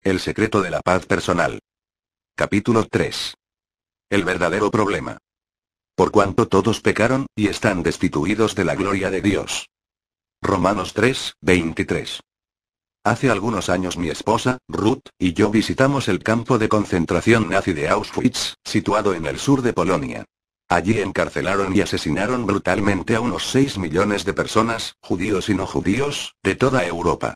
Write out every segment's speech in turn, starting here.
El secreto de la paz personal. Capítulo 3. El verdadero problema. Por cuanto todos pecaron, y están destituidos de la gloria de Dios. Romanos 3, 23. Hace algunos años mi esposa, Ruth, y yo visitamos el campo de concentración nazi de Auschwitz, situado en el sur de Polonia. Allí encarcelaron y asesinaron brutalmente a unos 6 millones de personas, judíos y no judíos, de toda Europa.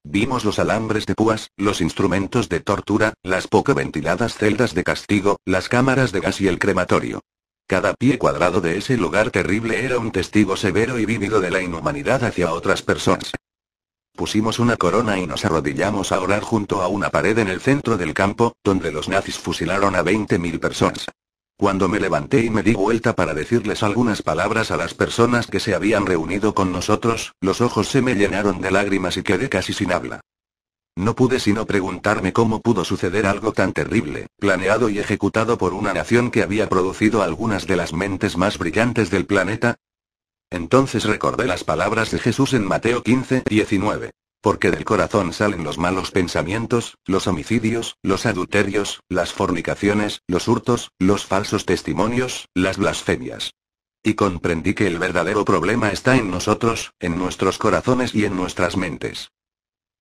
Vimos los alambres de púas, los instrumentos de tortura, las poco ventiladas celdas de castigo, las cámaras de gas y el crematorio. Cada pie cuadrado de ese lugar terrible era un testigo severo y vívido de la inhumanidad hacia otras personas. Pusimos una corona y nos arrodillamos a orar junto a una pared en el centro del campo, donde los nazis fusilaron a 20.000 personas. Cuando me levanté y me di vuelta para decirles algunas palabras a las personas que se habían reunido con nosotros, los ojos se me llenaron de lágrimas y quedé casi sin habla. No pude sino preguntarme cómo pudo suceder algo tan terrible, planeado y ejecutado por una nación que había producido algunas de las mentes más brillantes del planeta. Entonces recordé las palabras de Jesús en Mateo 15, 19. Porque del corazón salen los malos pensamientos, los homicidios, los adulterios, las fornicaciones, los hurtos, los falsos testimonios, las blasfemias. Y comprendí que el verdadero problema está en nosotros, en nuestros corazones y en nuestras mentes.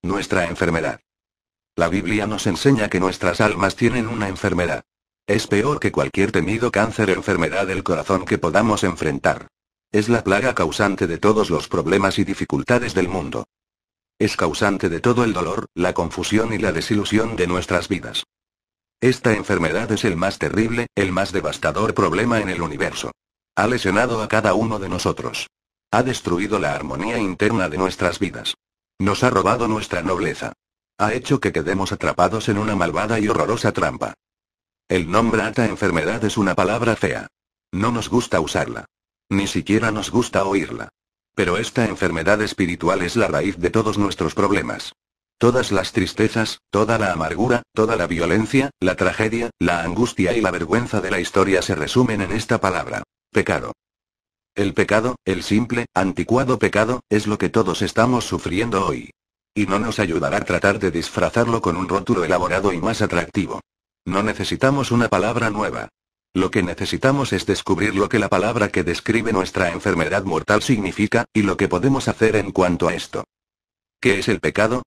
Nuestra enfermedad. La Biblia nos enseña que nuestras almas tienen una enfermedad. Es peor que cualquier temido cáncer o enfermedad del corazón que podamos enfrentar. Es la plaga causante de todos los problemas y dificultades del mundo. Es causante de todo el dolor, la confusión y la desilusión de nuestras vidas. Esta enfermedad es el más terrible, el más devastador problema en el universo. Ha lesionado a cada uno de nosotros. Ha destruido la armonía interna de nuestras vidas. Nos ha robado nuestra nobleza. Ha hecho que quedemos atrapados en una malvada y horrorosa trampa. El nombre esta enfermedad es una palabra fea. No nos gusta usarla. Ni siquiera nos gusta oírla. Pero esta enfermedad espiritual es la raíz de todos nuestros problemas. Todas las tristezas, toda la amargura, toda la violencia, la tragedia, la angustia y la vergüenza de la historia se resumen en esta palabra: pecado. El pecado, el simple, anticuado pecado, es lo que todos estamos sufriendo hoy. Y no nos ayudará a tratar de disfrazarlo con un rótulo elaborado y más atractivo. No necesitamos una palabra nueva. Lo que necesitamos es descubrir lo que la palabra que describe nuestra enfermedad mortal significa, y lo que podemos hacer en cuanto a esto. ¿Qué es el pecado?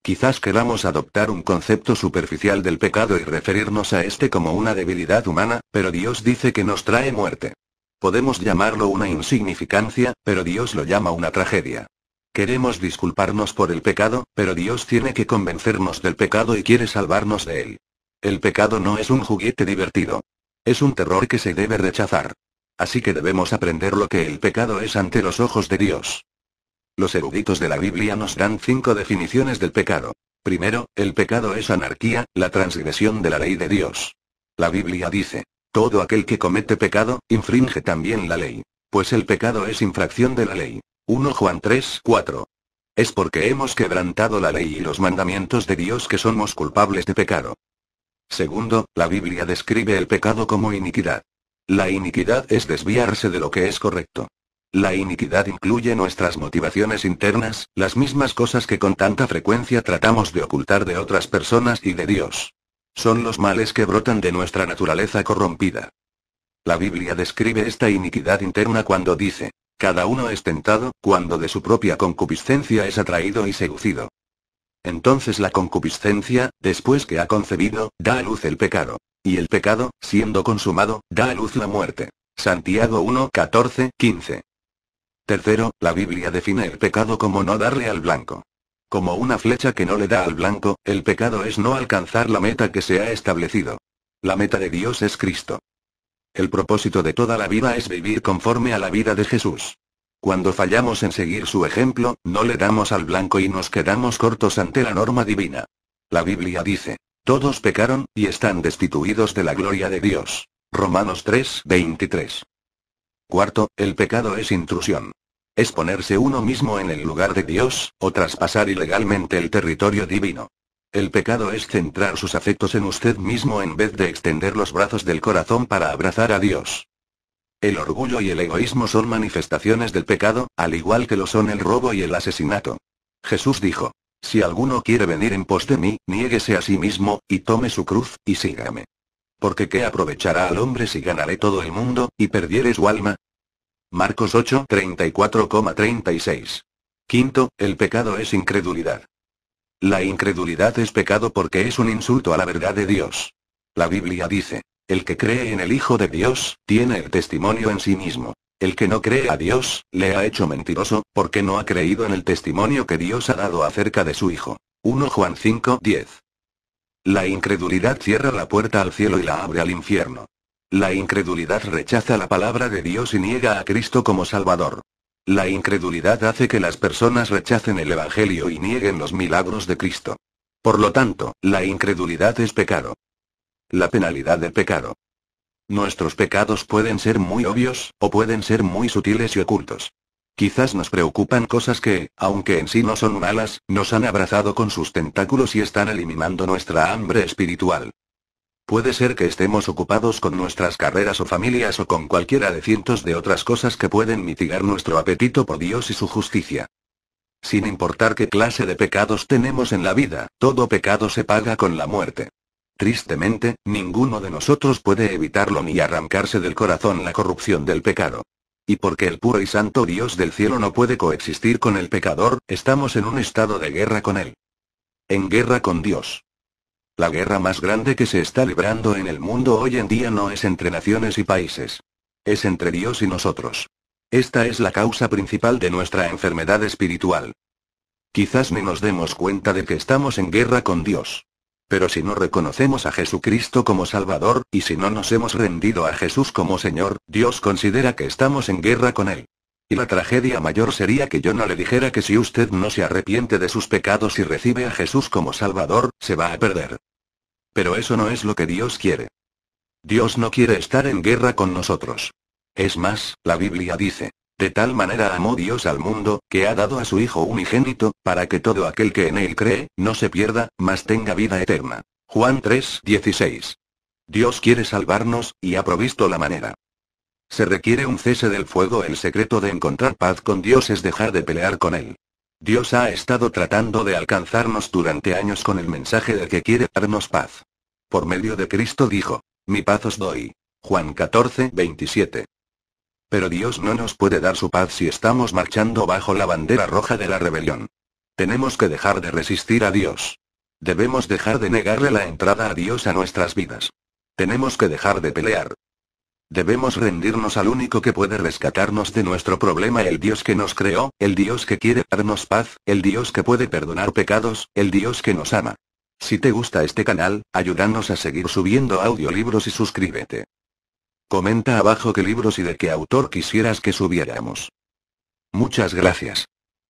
Quizás queramos adoptar un concepto superficial del pecado y referirnos a este como una debilidad humana, pero Dios dice que nos trae muerte. Podemos llamarlo una insignificancia, pero Dios lo llama una tragedia. Queremos disculparnos por el pecado, pero Dios tiene que convencernos del pecado y quiere salvarnos de él. El pecado no es un juguete divertido. Es un terror que se debe rechazar. Así que debemos aprender lo que el pecado es ante los ojos de Dios. Los eruditos de la Biblia nos dan 5 definiciones del pecado. Primero, el pecado es anarquía, la transgresión de la ley de Dios. La Biblia dice: todo aquel que comete pecado, infringe también la ley. Pues el pecado es infracción de la ley. 1 Juan 3, 4. Es porque hemos quebrantado la ley y los mandamientos de Dios que somos culpables de pecado. Segundo, la Biblia describe el pecado como iniquidad. La iniquidad es desviarse de lo que es correcto. La iniquidad incluye nuestras motivaciones internas, las mismas cosas que con tanta frecuencia tratamos de ocultar de otras personas y de Dios. Son los males que brotan de nuestra naturaleza corrompida. La Biblia describe esta iniquidad interna cuando dice: cada uno es tentado, cuando de su propia concupiscencia es atraído y seducido. Entonces la concupiscencia, después que ha concebido, da a luz el pecado. Y el pecado, siendo consumado, da a luz la muerte. Santiago 1, 14, 15. Tercero, la Biblia define el pecado como no darle al blanco. Como una flecha que no le da al blanco, el pecado es no alcanzar la meta que se ha establecido. La meta de Dios es Cristo. El propósito de toda la vida es vivir conforme a la vida de Jesús. Cuando fallamos en seguir su ejemplo, no le damos al blanco y nos quedamos cortos ante la norma divina. La Biblia dice: todos pecaron, y están destituidos de la gloria de Dios. Romanos 3, 23. Cuarto, el pecado es intrusión. Es ponerse uno mismo en el lugar de Dios, o traspasar ilegalmente el territorio divino. El pecado es centrar sus afectos en usted mismo en vez de extender los brazos del corazón para abrazar a Dios. El orgullo y el egoísmo son manifestaciones del pecado, al igual que lo son el robo y el asesinato. Jesús dijo: Si alguno quiere venir en pos de mí, niéguese a sí mismo, y tome su cruz, y sígame. Porque ¿qué aprovechará al hombre si ganare todo el mundo, y perdiere su alma? Marcos 8, 34,36. Quinto, el pecado es incredulidad. La incredulidad es pecado porque es un insulto a la verdad de Dios. La Biblia dice, el que cree en el Hijo de Dios, tiene el testimonio en sí mismo. El que no cree a Dios, le ha hecho mentiroso, porque no ha creído en el testimonio que Dios ha dado acerca de su Hijo. 1 Juan 5, 10. La incredulidad cierra la puerta al cielo y la abre al infierno. La incredulidad rechaza la palabra de Dios y niega a Cristo como Salvador. La incredulidad hace que las personas rechacen el Evangelio y nieguen los milagros de Cristo. Por lo tanto, la incredulidad es pecado. La penalidad del pecado. Nuestros pecados pueden ser muy obvios, o pueden ser muy sutiles y ocultos. Quizás nos preocupan cosas que, aunque en sí no son malas, nos han abrazado con sus tentáculos y están eliminando nuestra hambre espiritual. Puede ser que estemos ocupados con nuestras carreras o familias o con cualquiera de cientos de otras cosas que pueden mitigar nuestro apetito por Dios y su justicia. Sin importar qué clase de pecados tenemos en la vida, todo pecado se paga con la muerte. Tristemente, ninguno de nosotros puede evitarlo ni arrancarse del corazón la corrupción del pecado. Y porque el puro y santo Dios del cielo no puede coexistir con el pecador, estamos en un estado de guerra con él. En guerra con Dios. La guerra más grande que se está librando en el mundo hoy en día no es entre naciones y países. Es entre Dios y nosotros. Esta es la causa principal de nuestra enfermedad espiritual. Quizás ni nos demos cuenta de que estamos en guerra con Dios. Pero si no reconocemos a Jesucristo como Salvador, y si no nos hemos rendido a Jesús como Señor, Dios considera que estamos en guerra con Él. Y la tragedia mayor sería que yo no le dijera que si usted no se arrepiente de sus pecados y recibe a Jesús como Salvador, se va a perder. Pero eso no es lo que Dios quiere. Dios no quiere estar en guerra con nosotros. Es más, la Biblia dice, de tal manera amó Dios al mundo, que ha dado a su Hijo unigénito, para que todo aquel que en Él cree, no se pierda, mas tenga vida eterna. Juan 3, 16. Dios quiere salvarnos, y ha provisto la manera. Se requiere un cese del fuego. El secreto de encontrar paz con Dios es dejar de pelear con Él. Dios ha estado tratando de alcanzarnos durante años con el mensaje de que quiere darnos paz. Por medio de Cristo dijo, mi paz os doy. Juan 14, 27. Pero Dios no nos puede dar su paz si estamos marchando bajo la bandera roja de la rebelión. Tenemos que dejar de resistir a Dios. Debemos dejar de negarle la entrada a Dios a nuestras vidas. Tenemos que dejar de pelear. Debemos rendirnos al único que puede rescatarnos de nuestro problema, el Dios que nos creó, el Dios que quiere darnos paz, el Dios que puede perdonar pecados, el Dios que nos ama. Si te gusta este canal, ayúdanos a seguir subiendo audiolibros y suscríbete. Comenta abajo qué libros y de qué autor quisieras que subiéramos. Muchas gracias.